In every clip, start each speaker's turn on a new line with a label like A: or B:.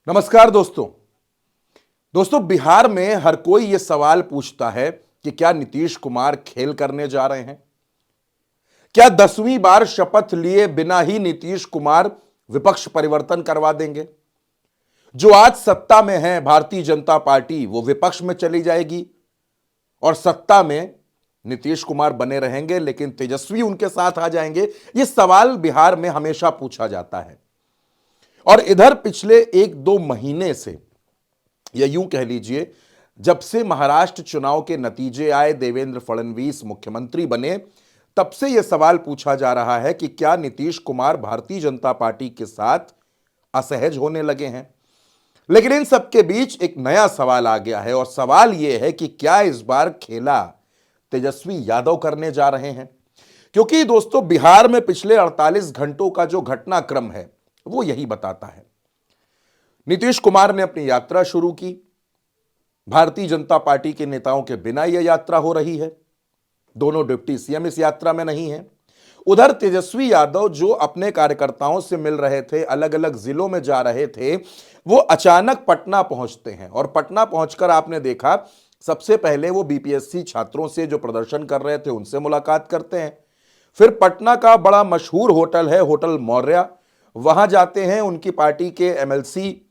A: नमस्कार दोस्तों। बिहार में हर कोई यह सवाल पूछता है कि क्या नीतीश कुमार खेल करने जा रहे हैं? क्या 10वीं बार शपथ लिए बिना ही नीतीश कुमार विपक्ष परिवर्तन करवा देंगे? जो आज सत्ता में है भारतीय जनता पार्टी, वो विपक्ष में चली जाएगी और सत्ता में नीतीश कुमार बने रहेंगे लेकिन तेजस्वी उनके साथ आ जाएंगे? यह सवाल बिहार में हमेशा पूछा जाता है। और इधर पिछले 1-2 महीने से, या यूं कह लीजिए जब से महाराष्ट्र चुनाव के नतीजे आए, देवेंद्र फडणवीस मुख्यमंत्री बने, तब से यह सवाल पूछा जा रहा है कि क्या नीतीश कुमार भारतीय जनता पार्टी के साथ असहज होने लगे हैं। लेकिन इन सबके बीच एक नया सवाल आ गया है और सवाल यह है कि क्या इस बार खेला तेजस्वी यादव करने जा रहे हैं? क्योंकि दोस्तों, बिहार में पिछले 48 घंटों का जो घटनाक्रम है वो यही बताता है। नीतीश कुमार ने अपनी यात्रा शुरू की। भारतीय जनता पार्टी के नेताओं के बिना यह यात्रा हो रही है। दोनों डिप्टी सीएम इस यात्रा में नहीं है। उधर तेजस्वी यादव जो अपने कार्यकर्ताओं से मिल रहे थे, अलग अलग जिलों में जा रहे थे, वो अचानक पटना पहुंचते हैं और पटना पहुंचकर आपने देखा सबसे पहले वो बीपीएससी छात्रों से जो प्रदर्शन कर रहे थे उनसे मुलाकात करते हैं। फिर पटना का बड़ा मशहूर होटल है होटल मौर्य, वहां जाते हैं। उनकी पार्टी के एमएलसी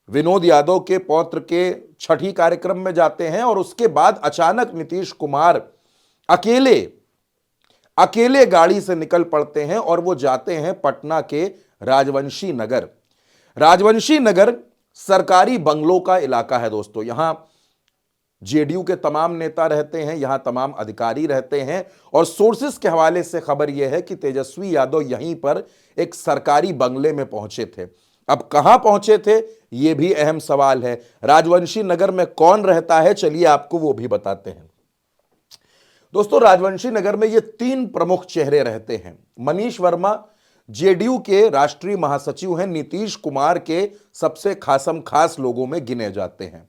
A: विनोद यादव के पौत्र के छठी कार्यक्रम में जाते हैं और उसके बाद अचानक नीतीश कुमार अकेले गाड़ी से निकल पड़ते हैं और वो जाते हैं पटना के राजवंशी नगर। राजवंशी नगर सरकारी बंगलों का इलाका है दोस्तों। यहां जेडीयू के तमाम नेता रहते हैं, यहां तमाम अधिकारी रहते हैं और सोर्सेस के हवाले से खबर यह है कि तेजस्वी यादव यहीं पर एक सरकारी बंगले में पहुंचे थे। अब कहां पहुंचे थे यह भी अहम सवाल है। राजवंशी नगर में कौन रहता है, चलिए आपको वो भी बताते हैं। दोस्तों, राजवंशी नगर में ये 3 प्रमुख चेहरे रहते हैं। मनीष वर्मा जेडीयू के राष्ट्रीय महासचिव हैं, नीतीश कुमार के सबसे खासम खास लोगों में गिने जाते हैं।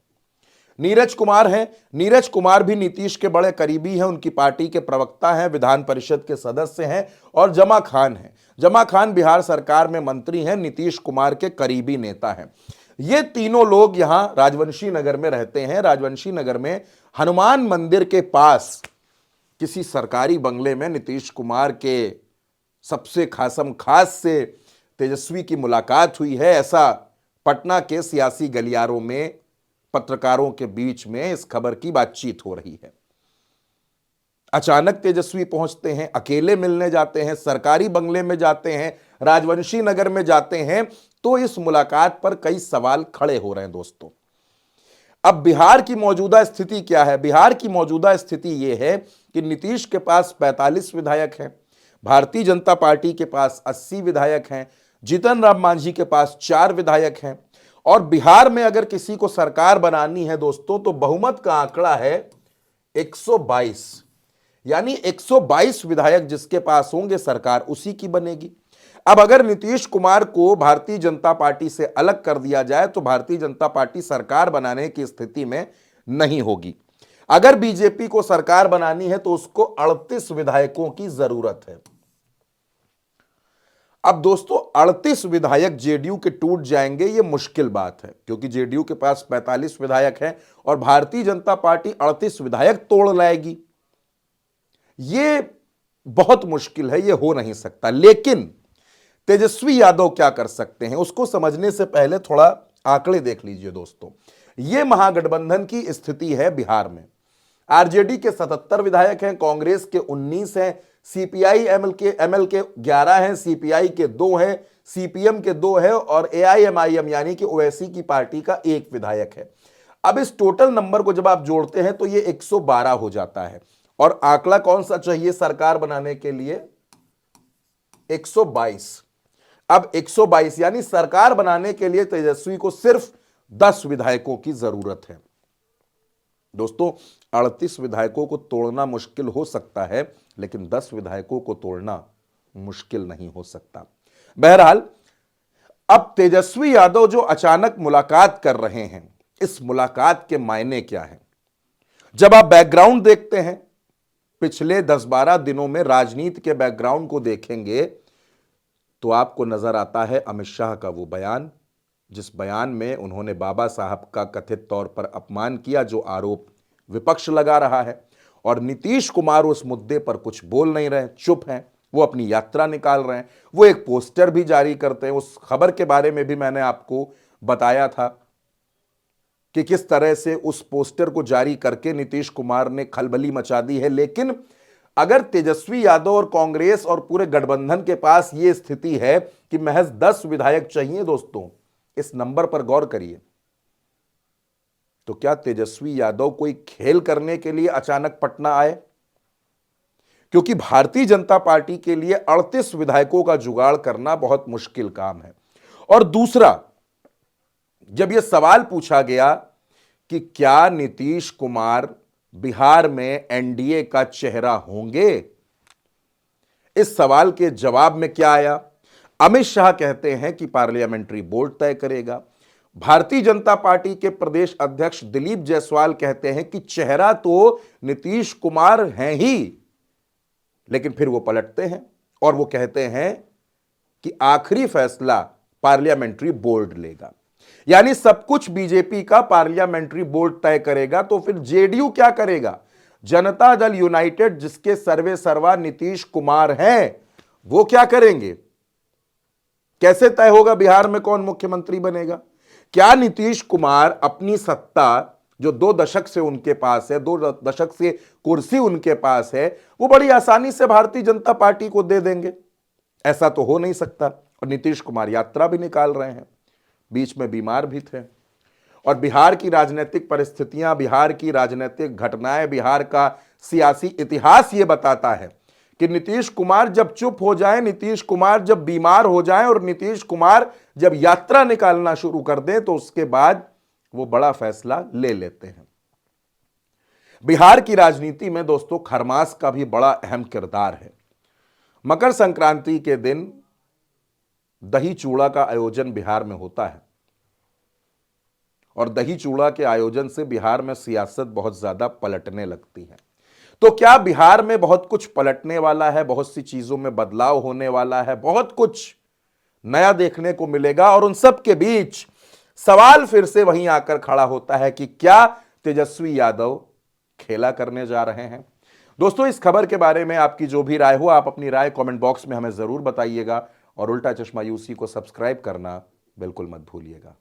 A: नीरज कुमार हैं। नीरज कुमार भी नीतीश के बड़े करीबी हैं, उनकी पार्टी के प्रवक्ता हैं, विधान परिषद के सदस्य हैं। और जमा खान हैं। जमा खान बिहार सरकार में मंत्री हैं, नीतीश कुमार के करीबी नेता हैं। ये तीनों लोग यहां राजवंशी नगर में रहते हैं। राजवंशी नगर में हनुमान मंदिर के पास किसी सरकारी बंगले में नीतीश कुमार के सबसे खासम खास से तेजस्वी की मुलाकात हुई है, ऐसा पटना के सियासी गलियारों में पत्रकारों के बीच में इस खबर की बातचीत हो रही है। अचानक तेजस्वी पहुंचते हैं, अकेले मिलने जाते हैं, सरकारी बंगले में जाते हैं, राजवंशी नगर में जाते हैं, तो इस मुलाकात पर कई सवाल खड़े हो रहे हैं दोस्तों। अब बिहार की मौजूदा स्थिति क्या है? बिहार की मौजूदा स्थिति यह है कि नीतीश के पास 45 विधायक हैं, भारतीय जनता पार्टी के पास 80 विधायक हैं, जीतन राम मांझी के पास 4 विधायक हैं। और बिहार में अगर किसी को सरकार बनानी है दोस्तों, तो बहुमत का आंकड़ा है 122, यानी 122 विधायक जिसके पास होंगे सरकार उसी की बनेगी। अब अगर नीतीश कुमार को भारतीय जनता पार्टी से अलग कर दिया जाए तो भारतीय जनता पार्टी सरकार बनाने की स्थिति में नहीं होगी। अगर बीजेपी को सरकार बनानी है तो उसको 38 विधायकों की जरूरत है। अब दोस्तों, 38 विधायक जेडीयू के टूट जाएंगे, यह मुश्किल बात है, क्योंकि जेडीयू के पास 45 विधायक हैं और भारतीय जनता पार्टी 38 विधायक तोड़ लाएगी। यह बहुत मुश्किल है, यह हो नहीं सकता। लेकिन तेजस्वी यादव क्या कर सकते हैं, उसको समझने से पहले थोड़ा आंकड़े देख लीजिए दोस्तों। यह महागठबंधन की स्थिति है बिहार में। आरजेडी के 77 विधायक हैं, कांग्रेस के 19 हैं, सीपीआई एमएल के 11 हैं, सीपीआई के 2 हैं, सीपीएम के 2 हैं और एआईएमआईएम यानी कि ओवैसी की पार्टी का 1 विधायक है। अब इस टोटल नंबर को जब आप जोड़ते हैं तो ये 112 हो जाता है। और आंकड़ा कौन सा चाहिए सरकार बनाने के लिए? 122। अब 122 यानी सरकार बनाने के लिए तेजस्वी को सिर्फ 10 विधायकों की जरूरत है। दोस्तों, 38 विधायकों को तोड़ना मुश्किल हो सकता है, लेकिन 10 विधायकों को तोड़ना मुश्किल नहीं हो सकता। बहरहाल, अब तेजस्वी यादव जो अचानक मुलाकात कर रहे हैं, इस मुलाकात के मायने क्या हैं? जब आप बैकग्राउंड देखते हैं, पिछले 10-12 दिनों में राजनीति के बैकग्राउंड को देखेंगे तो आपको नजर आता है अमित शाह का वो बयान, जिस बयान में उन्होंने बाबा साहब का कथित तौर पर अपमान किया, जो आरोप विपक्ष लगा रहा है, और नीतीश कुमार उस मुद्दे पर कुछ बोल नहीं रहे, चुप हैं, वो अपनी यात्रा निकाल रहे हैं। वो एक पोस्टर भी जारी करते हैं। उस खबर के बारे में भी मैंने आपको बताया था कि किस तरह से उस पोस्टर को जारी करके नीतीश कुमार ने खलबली मचा दी है। लेकिन अगर तेजस्वी यादव और कांग्रेस और पूरे गठबंधन के पास यह स्थिति है कि महज 10 विधायक चाहिए, दोस्तों इस नंबर पर गौर करिए, तो क्या तेजस्वी यादव कोई खेल करने के लिए अचानक पटना आए? क्योंकि भारतीय जनता पार्टी के लिए 38 विधायकों का जुगाड़ करना बहुत मुश्किल काम है। और दूसरा, जब यह सवाल पूछा गया कि क्या नीतीश कुमार बिहार में एनडीए का चेहरा होंगे, इस सवाल के जवाब में क्या आया? अमित शाह कहते हैं कि पार्लियामेंट्री बोर्ड तय करेगा। भारतीय जनता पार्टी के प्रदेश अध्यक्ष दिलीप जायसवाल कहते हैं कि चेहरा तो नीतीश कुमार हैं ही, लेकिन फिर वो पलटते हैं और वो कहते हैं कि आखिरी फैसला पार्लियामेंट्री बोर्ड लेगा। यानी सब कुछ बीजेपी का पार्लियामेंट्री बोर्ड तय करेगा। तो फिर जेडीयू क्या करेगा? जनता दल यूनाइटेड, जिसके सर्वे सर्वा नीतीश कुमार हैं, वो क्या करेंगे? कैसे तय होगा बिहार में कौन मुख्यमंत्री बनेगा? क्या नीतीश कुमार अपनी सत्ता जो 2 दशक से उनके पास है, 2 दशक से कुर्सी उनके पास है, वो बड़ी आसानी से भारतीय जनता पार्टी को दे देंगे? ऐसा तो हो नहीं सकता। और नीतीश कुमार यात्रा भी निकाल रहे हैं, बीच में बीमार भी थे। और बिहार की राजनीतिक परिस्थितियां, बिहार की राजनीतिक घटनाएं, बिहार का सियासी इतिहास ये बताता है कि नीतीश कुमार जब चुप हो जाएं, नीतीश कुमार जब बीमार हो जाएं और नीतीश कुमार जब यात्रा निकालना शुरू कर दें, तो उसके बाद वो बड़ा फैसला ले लेते हैं। बिहार की राजनीति में दोस्तों खरमास का भी बड़ा अहम किरदार है। मकर संक्रांति के दिन दही चूड़ा का आयोजन बिहार में होता है और दही चूड़ा के आयोजन से बिहार में सियासत बहुत ज्यादा पलटने लगती है। तो क्या बिहार में बहुत कुछ पलटने वाला है? बहुत सी चीजों में बदलाव होने वाला है, बहुत कुछ नया देखने को मिलेगा। और उन सब के बीच सवाल फिर से वहीं आकर खड़ा होता है कि क्या तेजस्वी यादव खेला करने जा रहे हैं? दोस्तों, इस खबर के बारे में आपकी जो भी राय हो, आप अपनी राय कमेंट बॉक्स में हमें जरूर बताइएगा और उल्टा चश्मा यूसी को सब्सक्राइब करना बिल्कुल मत भूलिएगा।